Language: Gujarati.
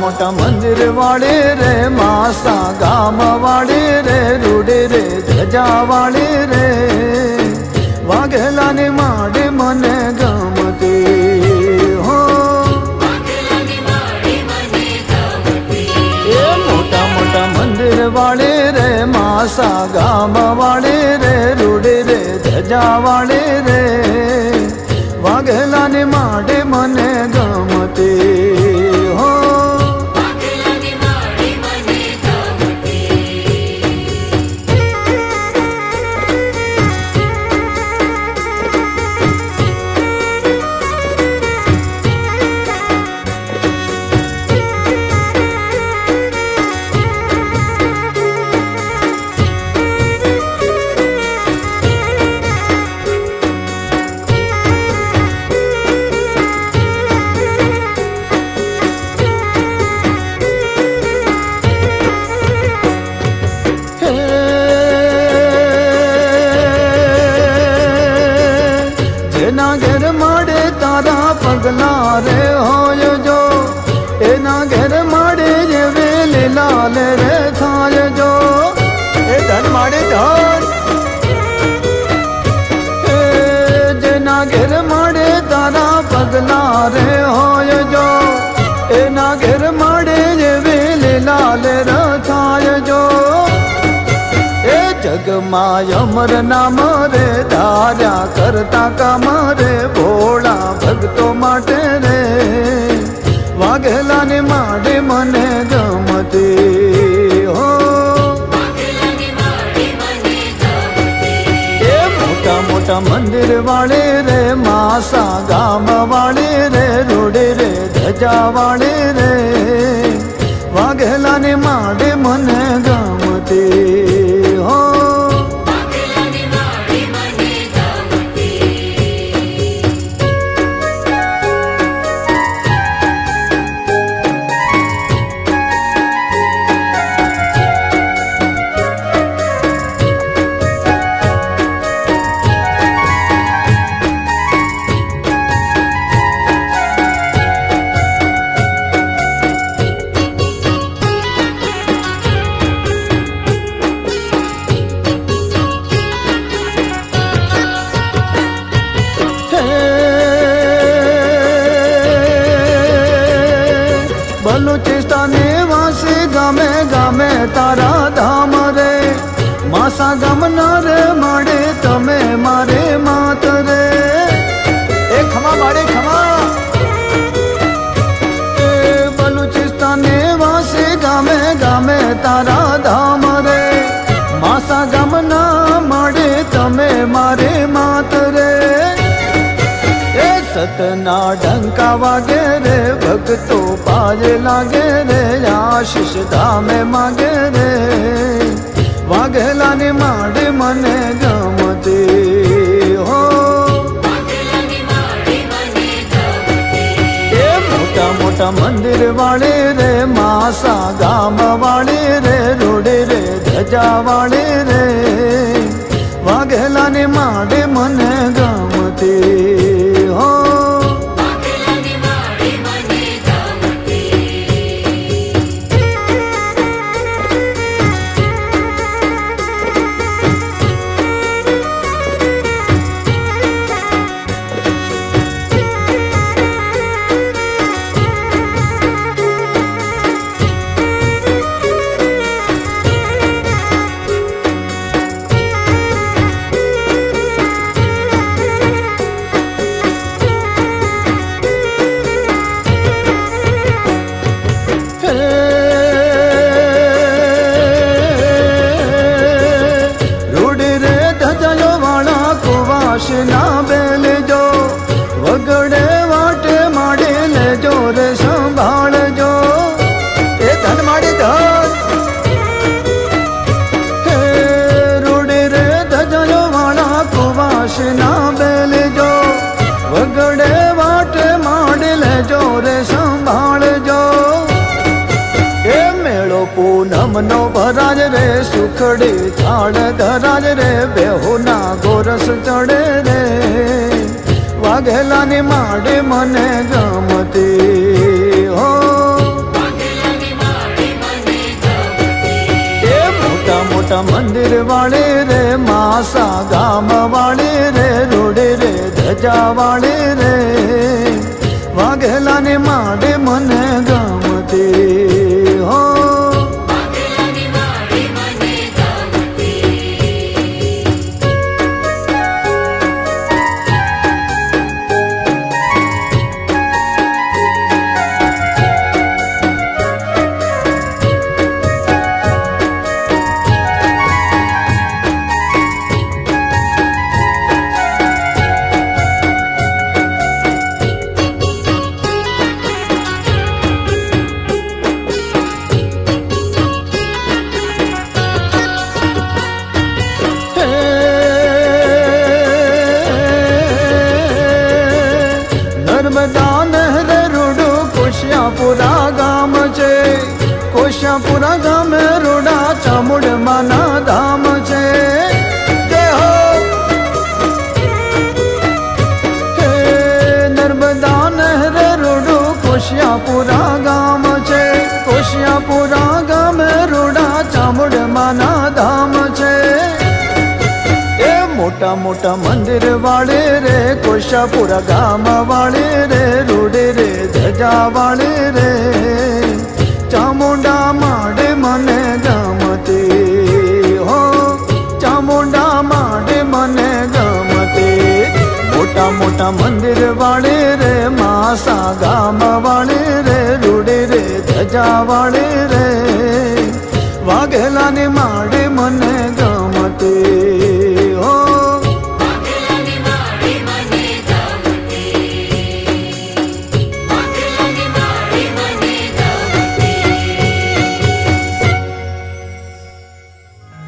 મોટા મંદિર વાળી રે માસા ગામ વાળી રે રૂડી રે ધજા વાળી રે વાઘેલાની માડી મને ગમતી હો એ મોટા મોટા મંદિર વાળી રે માસા ગામ વાળી રે રૂડી રે ધજા વાળી રે વાઘેલાની માડી મને ગમતી હો એના ઘેર માડે તારા પગલા રે હોય જો એના ઘેર માડે જેવે લીલાલ રે થાય જો એ ધન માડે ધન જેના ઘેર માડે તારા પગલા રે હોય જો એના ઘેર માડે જેવે લીલાલ રે થાય જો જગમાં અમર નામ રે ધાર્યા કરતા કામ રે ભોળા ભક્તો માટે રે વાઘેલાની માડી મને ગમતી હો એ મોટા મોટા મંદિર વાળી રે માસા ગામ વાળી રે રૂડી રે ધજા વાળી રે વાઘેલાની માડી મને ગમતી હો બલુચિસ્તાની વાસી ગામે ગામે તારા ધામ રે માસા ગામના રે માડે તમે મારે માત રે એ ખમા માડે ખમા એ બલુચિસ્તાની વાસી ગામે ગામે તારા ધામ રે માસા ગામના માડે તમે મારે માત રે સતના ડંકા વાગે રે ભક્તો પાય લાગે રે આશીષ ધામે માગે રે વાઘેલાની માડી મને ગમતી હો એ મોટા મોટા મંદિર વાળી રે માસા ગામ વાળી રે રૂડી રે ધજા વાળી રે વાઘેલાની માડી મને ગમતી હો ના બેલ જો વગડે વાટે માડે લેજો રે સંભાળજો એ ધન માડી ધન હે રૂડી રે ધજાયો વાળા કુવાશ ના બેલ જો વગડે વાટે માડે લેજો રે સંભાળજો એ મેળો પૂનમ નો ભરાજ રે સુખડી થાળ ધરાજ રે બેહોના ગોરસ ચડે રે વાઘેલાની માડી મને ગમતી હો મોટા મંદિર વાળી રે માસા ગામ વાળી રે રૂડે રે ધજા વાળી રે વાઘેલાની માડે મને ગમતી હો નર્મદા નહેર રૂડું કોશિયાપુરા ગામ છે કોશિયાપુરા ગામે રૂડા ચામુંડમાના ધામ છે જય હો હે નર્મદા નહેર રૂડું કોશિયાપુરા ગામ છે કોશિયાપુરા ગામે રૂડા ચામુંડમાના ધામ છે મોટા મોટા મંદિર વાળે રે કોશાપુરા ગામ વાળે રે રૂડે રે ધજા વાળે રે ચામુંડા માડે મને ગમતી હો ચામુંડા માડે મને ગમતી મોટા મોટા મંદિર વાળે રે માસા ગામ વાળે રે રૂડે રે ધજા વાળે